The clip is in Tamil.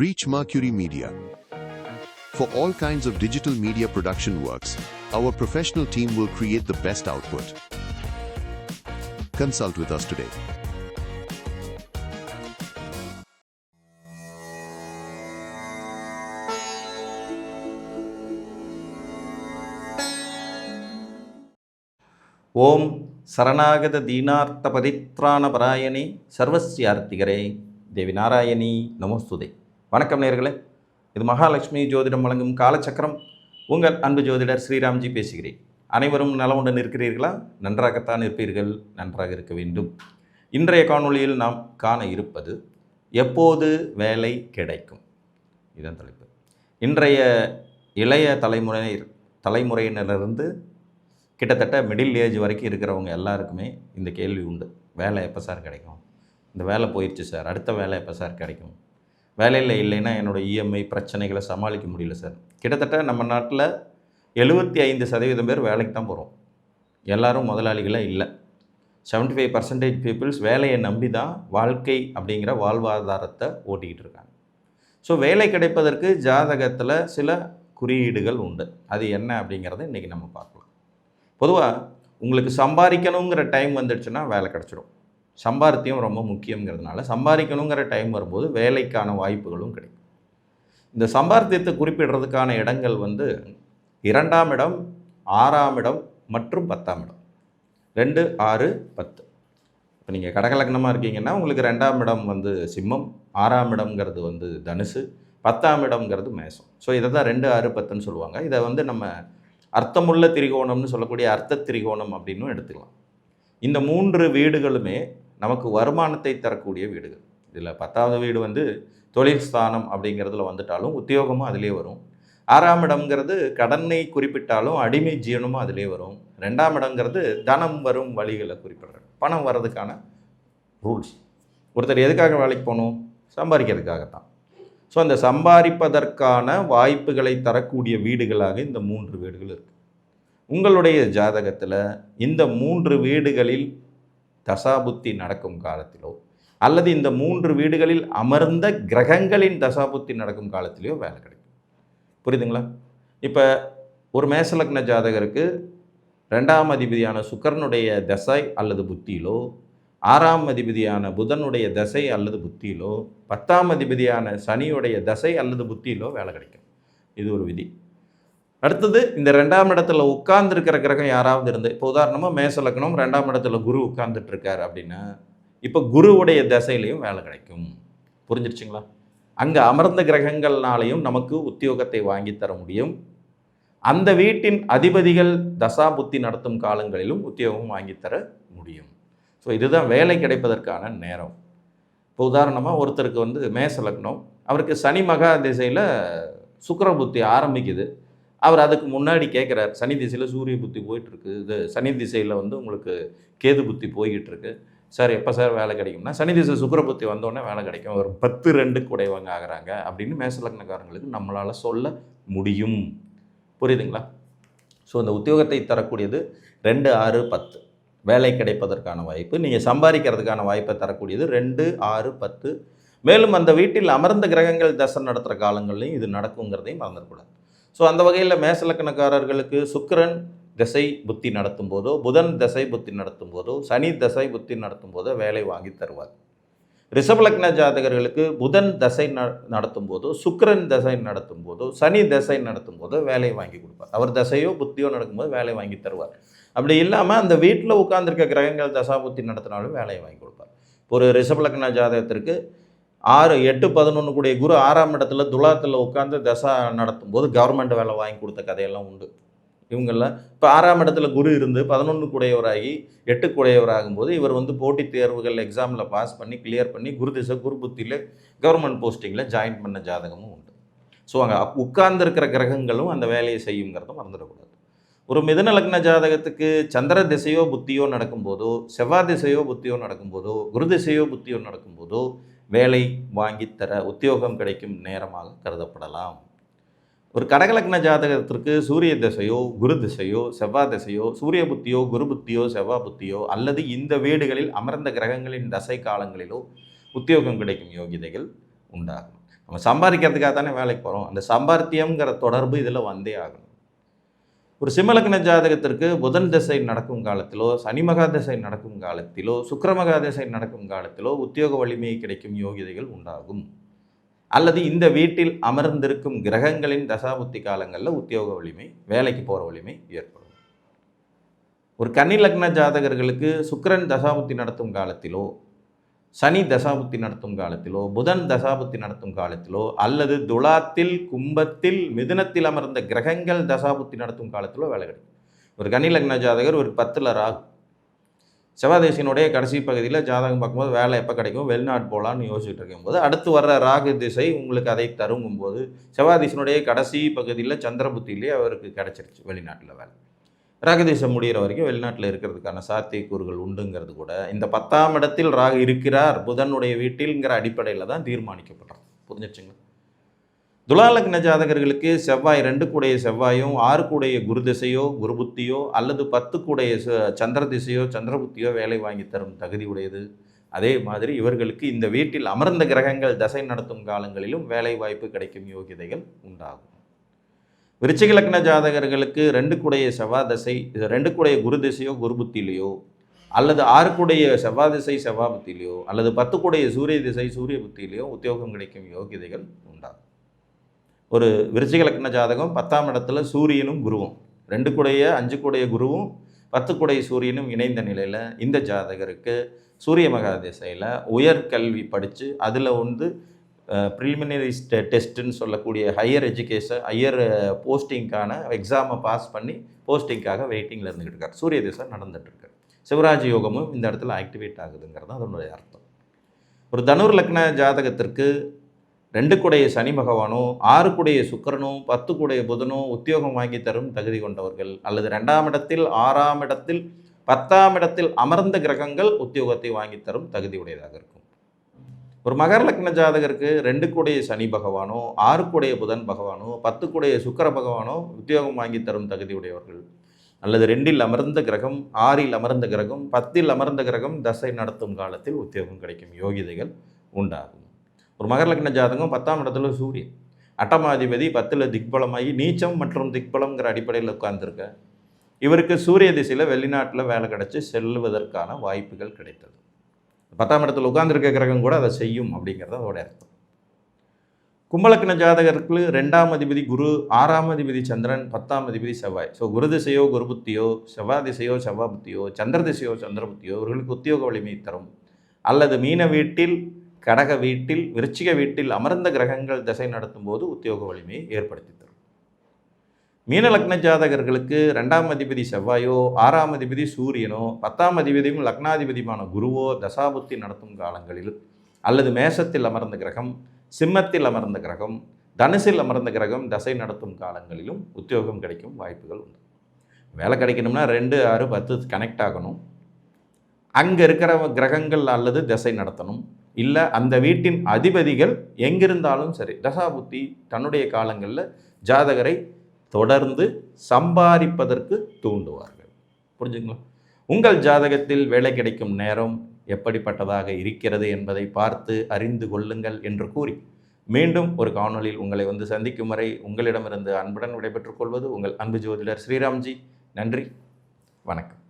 Reach Mercury Media. For all kinds of digital media production works, our professional team will create the best output. Consult with us today. ஓம் சரணாகத தீனார்த்த பதித்ராண பராயணி சர்வஸ்யார்த்திகரே தேவி நாராயணி நமோஸ்துதே. வணக்கம் நேயர்களே, இது மகாலட்சுமி ஜோதிடம் வழங்கும் காலச்சக்கரம். உங்கள் அன்பு ஜோதிடர் ஸ்ரீராம்ஜி பேசுகிறேன். அனைவரும் நலமுடன் இருக்கிறீர்களா? நன்றாகத்தான் இருப்பீர்கள், நன்றாக இருக்க வேண்டும். இன்றைய காணொளியில் நாம் காண இருப்பது எப்போது வேலை கிடைக்கும், இதன் தலைப்பு. இன்றைய இளைய தலைமுறையினரிலிருந்து கிட்டத்தட்ட மிடில் ஏஜ் வரைக்கும் இருக்கிறவங்க எல்லாருக்குமே இந்த கேள்வி உண்டு. வேலை எப்போ சார் கிடைக்கும்? இந்த வேலை போயிடுச்சு சார், அடுத்த வேலை எப்போ சார் கிடைக்கும்? வேலையில் இல்லைன்னா என்னோடய இஎம்ஐ பிரச்சனைகளை சமாளிக்க முடியல சார். கிட்டத்தட்ட நம்ம நாட்டில் 75% பேர் வேலைக்கு தான் போகிறோம். எல்லோரும் முதலாளிகளாக இல்லை. 75% பீப்புள்ஸ் வேலையை நம்பி தான் வாழ்க்கை அப்படிங்கிற வாழ்வாதாரத்தை ஓட்டிக்கிட்டு இருக்காங்க. ஸோ வேலை கிடைப்பதற்கு ஜாதகத்தில் சில குறியீடுகள் உண்டு. அது என்ன அப்படிங்கிறத இன்றைக்கி நம்ம பார்க்கலாம். பொதுவாக உங்களுக்கு சம்பாதிக்கணுங்கிற டைம் வந்துடுச்சுன்னா வேலை கிடச்சிடும். சம்பாத்தியம் ரொம்ப முக்கியங்கிறதுனால சம்பாதிக்கணுங்கிற டைம் வரும்போது வேலைக்கான வாய்ப்புகளும் கிடைக்கும். இந்த சம்பாத்தியத்தை குறிப்பிடுறதுக்கான இடங்கள் 2ஆம் இடம், 6ஆம் இடம் மற்றும் 10ஆம் இடம். 2, 6, 10. இப்போ நீங்கள் கடகலக்னமாக இருக்கீங்கன்னா உங்களுக்கு 2ஆம் இடம் சிம்மம், 6ஆம் இடம்ங்கிறது தனுசு, 10ஆம் இடம்ங்கிறது மேசம். ஸோ இதை தான் 2, 6, 10ன்னு சொல்லுவாங்க. இதை நம்ம அர்த்தமுள்ள திரிகோணம்னு சொல்லக்கூடிய அர்த்த திரிகோணம் அப்படின்னும் எடுத்துக்கலாம். இந்த 3 வீடுகளுமே நமக்கு வருமானத்தை தரக்கூடிய வீடுகள். இதில் 10ஆவது வீடு தொழில் ஸ்தானம் அப்படிங்கிறதுல வந்துட்டாலும் உத்தியோகமும் அதிலே வரும். 6ஆம் இடம்ங்கிறது கடனை குறிப்பிட்டாலும் அடிமை ஜீவனமும் அதிலே வரும். 2ஆம் இடங்கிறது தனம் வரும் வழிகளை குறிப்பிடுறாங்க, பணம் வர்றதுக்கான ரூல்ஸ். ஒருத்தர் எதுக்காக வேலைக்கு போகணும்? சம்பாதிக்கிறதுக்காகத்தான். ஸோ அந்த சம்பாதிப்பதற்கான வாய்ப்புகளை தரக்கூடிய வீடுகளாக இந்த 3 வீடுகள் இருக்குது. உங்களுடைய ஜாதகத்தில் இந்த 3 வீடுகளில் தசாபுத்தி நடக்கும் காலத்திலோ அல்லது இந்த 3 வீடுகளில் அமர்ந்த கிரகங்களின் தசாபுத்தி நடக்கும் காலத்திலேயோ வேலை கிடைக்கும். புரியுதுங்களா? இப்போ ஒரு மேசலக்ன ஜாதகருக்கு 2ஆம் அதிபதியான சுக்கிரனுடைய தசை அல்லது புத்தியிலோ, 6ஆம் அதிபதியான புதனுடைய தசை அல்லது புத்தியிலோ, 10ஆம் அதிபதியான சனியுடைய தசை அல்லது புத்தியிலோ வேலை கிடைக்கும். இது ஒரு விதி. அடுத்தது, இந்த 2ஆம் இடத்துல உட்கார்ந்துருக்கிற கிரகம் யாராவது இருந்து, இப்போ உதாரணமாக மேசலக்னம் 2ஆம் இடத்துல குரு உட்கார்ந்துட்டுருக்கார் அப்படின்னா இப்போ குருவுடைய தசையிலையும் வேலை கிடைக்கும். புரிஞ்சிருச்சுங்களா? அங்கே அமர்ந்த கிரகங்கள்னாலையும் நமக்கு உத்தியோகத்தை வாங்கி தர முடியும். அந்த வீட்டின் அதிபதிகள் தசா புத்தி நடத்தும் காலங்களிலும் உத்தியோகம் வாங்கி தர முடியும். ஸோ இதுதான் வேலை கிடைப்பதற்கான நேரம். இப்போ உதாரணமாக ஒருத்தருக்கு மேச லக்னம், அவருக்கு சனி மகா திசையில் சுக்கிர புத்தி ஆரம்பிக்குது. அவர் அதுக்கு முன்னாடி கேட்குறார், சனி திசையில் சூரிய புத்தி போயிட்டுருக்கு, இது சனி திசையில் உங்களுக்கு கேது புத்தி போய்கிட்டு இருக்கு சார், எப்போ சார் வேலை கிடைக்கும்னா, சனி திசை சுக்கிர புத்தி வந்தோடனே வேலை கிடைக்கும், ஒரு 10-2 உடையவங்க ஆகிறாங்க அப்படின்னு மேச லக்னக்காரங்களுக்கு நம்மளால் சொல்ல முடியும். புரியுதுங்களா? ஸோ இந்த உத்தியோகத்தை தரக்கூடியது 2, 6, 10 வேலை கிடைப்பதற்கான வாய்ப்பு. நீங்கள் சம்பாதிக்கிறதுக்கான வாய்ப்பை தரக்கூடியது 2, 6, 10. மேலும் அந்த வீட்டில் அமர்ந்த கிரகங்கள் தசை நடத்துகிற காலங்கள்லையும் இது நடக்குங்கிறதையும் மறந்துடக்கூடாது. ஸோ அந்த வகையில் மேசலக்கணக்காரர்களுக்கு சுக்கிரன் திசை புத்தி நடத்தும் போதோ, புதன் திசை புத்தி நடத்தும் போதோ, சனி திசை புத்தி நடத்தும் போதோ வேலை வாங்கி தருவார். ரிஷபலக்ன ஜாதகர்களுக்கு புதன் தசை நடத்தும் போதோ, சுக்கிரன் தசை நடத்தும் போதோ, சனி தசை நடத்தும் போதோ வேலை வாங்கி கொடுப்பார். அவர் தசையோ புத்தியோ நடக்கும்போது வேலை வாங்கி தருவார். அப்படி இல்லாமல் அந்த வீட்டில் உட்கார்ந்துருக்க கிரகங்கள் தசாபுத்தி நடத்தினாலும் வேலையை வாங்கி கொடுப்பார். ஒரு ரிஷபலக்ன ஜாதகத்திற்கு 6, 8, 11 கூடிய குரு 6ஆம் இடத்துல துலாத்தில் உட்கார்ந்து தசா நடத்தும் போது கவர்மெண்ட் வேலை வாங்கி கொடுத்த கதையெல்லாம் உண்டு. இவங்கெல்லாம் இப்போ 6ஆம் இடத்துல குரு இருந்து 11 கூடையவராகி 8 கூடையவராகும்போது இவர் போட்டித் தேர்வுகள் எக்ஸாமில் பாஸ் பண்ணி கிளியர் பண்ணி குரு திசை குரு புத்தியில் கவர்மெண்ட் போஸ்டிங்கில் ஜாயின் பண்ண ஜாதகமும் உண்டு. ஸோ அங்கே உட்கார்ந்துருக்கிற கிரகங்களும் அந்த வேலையை செய்யுங்கிறத மறந்துடக்கூடாது. ஒரு மிதுன லக்ன ஜாதகத்துக்கு சந்திர திசையோ புத்தியோ நடக்கும்போதோ, செவ்வாய் திசையோ புத்தியோ நடக்கும்போதோ, குரு திசையோ புத்தியோ நடக்கும்போதோ வேலை வாங்கித்தர உத்தியோகம் கிடைக்கும் நேரமாக கருதப்படலாம். ஒரு கடகலக்ன ஜாதகத்திற்கு சூரிய திசையோ, குரு திசையோ, செவ்வாய் திசையோ, சூரிய புத்தியோ, குரு புத்தியோ, செவ்வாய் புத்தியோ அல்லது இந்த வீடுகளில் அமர்ந்த கிரகங்களின் தசை காலங்களிலோ உத்தியோகம் கிடைக்கும் யோகிதைகள் உண்டாகும். நம்ம சம்பாதிக்கிறதுக்காக தானே வேலைக்கு போகிறோம். அந்த சம்பாத்தியம்ங்கிற தொடர்பு இதில் வந்தே ஆகணும். ஒரு சிம்மலக்ன ஜாதகத்திற்கு புதன் திசை நடக்கும் காலத்திலோ, சனி மகா திசை நடக்கும் காலத்திலோ, சுக்கிரமகா திசை நடக்கும் காலத்திலோ உத்தியோக வலிமை கிடைக்கும் யோகிதைகள் உண்டாகும். அல்லது இந்த வீட்டில் அமர்ந்திருக்கும் கிரகங்களின் தசாபுத்தி காலங்களில் உத்தியோக வலிமை, வேலைக்கு போகிற வலிமை ஏற்படும். ஒரு கன்னி லக்ன ஜாதகர்களுக்கு சுக்கிரன் தசாபுத்தி நடத்தும் காலத்திலோ, சனி தசாபுத்தி நடத்தும் காலத்திலோ, புதன் தசாபுத்தி நடத்தும் காலத்திலோ, அல்லது துலாத்தில், கும்பத்தில், மிதுனத்தில் அமர்ந்த கிரகங்கள் தசாபுத்தி நடத்தும் காலத்திலோ வேலை கிடைக்கும். ஒரு கன்னி லக்ன ஜாதகர் ஒரு 10ல் ராகு, செவ்வாதேசியினுடைய கடைசி பகுதியில் ஜாதகம் பார்க்கும்போது வேலை எப்போ கிடைக்கும், வெளிநாடு போகலான்னு யோசிச்சுட்டு இருக்கும்போது அடுத்து வர்ற ராகு திசை உங்களுக்கு அதை தருங்கும்போது செவ்வாதேசியினுடைய கடைசி பகுதியில் சந்திரபுத்தியிலே அவருக்கு கிடைச்சிருச்சு வெளிநாட்டில் வேலை. ராகுதேசம் முடிகிற வரைக்கும் வெளிநாட்டில் இருக்கிறதுக்கான சாத்தியக்கூறுகள் உண்டுங்கிறது கூட இந்த 10ஆம் இடத்தில் ராகு இருக்கிறார் புதனுடைய வீட்டில்ங்கிற அடிப்படையில் தான் தீர்மானிக்கப்பட்டது. புரிஞ்சிச்சுங்களா? துலாலக்ன ஜாதகர்களுக்கு செவ்வாய் 2 கூடைய செவ்வாயும் 6 கூடைய குரு திசையோ குரு புத்தியோ அல்லது 10 கூடைய சந்திர திசையோ சந்திர புத்தியோ வேலை வாங்கி தரும் தகுதி உடையது. அதே மாதிரி இவர்களுக்கு இந்த வீட்டில் அமர்ந்த கிரகங்கள் தசை நடத்தும் காலங்களிலும் வேலை வாய்ப்பு கிடைக்கும் யோகிதைகள் உண்டாகும். விருச்சிக லக்ன ஜாதகர்களுக்கு 2 கூடைய செவ்வாய் தசை, 2 கூடைய குரு திசையோ குரு புத்தியிலையோ, அல்லது 6 கூடைய செவ்வாய் திசை செவ்வாய் புத்தியிலையோ, அல்லது 10 கூடைய சூரிய திசை சூரிய புத்தியிலையோ உத்தியோகம் கிடைக்கும் யோகிதைகள் உண்டாகும். ஒரு விருச்சிக லக்ன ஜாதகம் 10ஆம் இடத்துல சூரியனும் குருவும், 2 கூடைய 5 கூடைய குருவும் 10 கூடைய சூரியனும் இணைந்த நிலையில் இந்த ஜாதகருக்கு சூரிய மகா திசையில் உயர்கல்வி படித்து அதில் ப்ரிலிமினரி டெஸ்ட்டுன்னு சொல்லக்கூடிய ஹையர் எஜுகேஷன் ஹையர் போஸ்டிங்கான எக்ஸாமை பாஸ் பண்ணி போஸ்டிங்காக வெயிட்டிங்கில் இருந்துக்கிட்டு இருக்கார். சூரிய திசை நடந்துகிட்ருக்கார். சிவராஜ் யோகமும் இந்த இடத்துல ஆக்டிவேட் ஆகுதுங்கிறது அதனுடைய அர்த்தம். ஒரு தனுர் லக்ன ஜாதகத்திற்கு 2 கூடைய சனி பகவானோ 6 கூடைய சுக்கிரனோ 10 கூடைய புதனோ உத்தியோகம் வாங்கி தரும் தகுதி கொண்டவர்கள், அல்லது 2ஆம் இடத்தில் 6ஆம் இடத்தில் 10ஆம் இடத்தில் அமர்ந்த கிரகங்கள் உத்தியோகத்தை வாங்கி தரும் தகுதி உடையதாக இருக்கும். ஒரு மகர லக்ன ஜாதகருக்கு 2 கூடைய சனி பகவானோ 6 கூடைய புதன் பகவானோ 10 கூடைய சுக்கிர பகவானோ உத்தியோகம் வாங்கி தரும் தகுதி உடையவர்கள், அல்லது 2இல் அமர்ந்த கிரகம் 6இல் அமர்ந்த கிரகம் 10இல் அமர்ந்த கிரகம் தசை நடத்தும் காலத்தில் உத்தியோகம் கிடைக்கும் யோகிதைகள் உண்டாகும். ஒரு மகர லக்ன ஜாதகம் 10ஆம் இடத்துல சூரியன் அட்டமாதிபதி 10ல் திக்பலமாகி நீச்சம் மற்றும் திக்பலம்ங்கிற அடிப்படையில் உட்கார்ந்துருக்க இவருக்கு சூரிய திசையில் வெளிநாட்டில் வேலை கிடைச்சி செல்வதற்கான வாய்ப்புகள் கிடைத்தது. 10ஆம் இடத்துல உட்கார்ந்துருக்க கிரகம் கூட அதை செய்யும் அப்படிங்கிறது அதோட அர்த்தம். கும்பலக்ன ஜாதகருக்கு 2ஆம் அதிபதி குரு, 6ஆம் அதிபதி சந்திரன், 10ஆம் அதிபதி செவ்வாய். ஸோ குரு திசையோ குரு புத்தியோ, செவ்வாய் திசையோ செவ்வாய் புத்தியோ, சந்திர திசையோ சந்திர புத்தியோ இவர்களுக்கு உத்தியோக வலிமை தரும். அல்லது மீன வீட்டில், கடக வீட்டில், விருச்சிக வீட்டில் அமர்ந்த கிரகங்கள் திசை நடத்தும் போது உத்தியோக வலிமையை ஏற்படுத்தி தரும். மீன லக்ன ஜாதகர்களுக்கு 2ஆம் அதிபதி செவ்வாயோ 6ஆம் அதிபதி சூரியனோ 10ஆம் அதிபதியும் லக்னாதிபதியுமான குருவோ தசாபுத்தி நடத்தும் காலங்களில், அல்லது மேசத்தில் அமர்ந்த கிரகம், சிம்மத்தில் அமர்ந்த கிரகம், தனுசில் அமர்ந்த கிரகம் தசை நடத்தும் காலங்களிலும் உத்தியோகம் கிடைக்கும் வாய்ப்புகள் உண்டு. வேலை கிடைக்கணும்னா 2, 6, 10 கனெக்ட் ஆகணும். அங்கே இருக்கிற கிரகங்கள் அல்லது திசை நடத்தணும். இல்லை அந்த வீட்டின் அதிபதிகள் எங்கிருந்தாலும் சரி தசாபுத்தி தன்னுடைய காலங்களில் ஜாதகரை தொடர்ந்து சம்பாதிப்பதற்கு தூண்டுவார்கள். புரிஞ்சுங்களா? உங்கள் ஜாதகத்தில் வேலை கிடைக்கும் நேரம் எப்படிப்பட்டதாக இருக்கிறது என்பதை பார்த்து அறிந்து கொள்ளுங்கள் என்று கூறி மீண்டும் ஒரு காணொளியில் உங்களை சந்திக்கும் வரை உங்களிடமிருந்து அன்புடன் விடைபெற்றுக் கொள்வது உங்கள் அன்பு ஜோதிடர் ஸ்ரீராம்ஜி. நன்றி, வணக்கம்.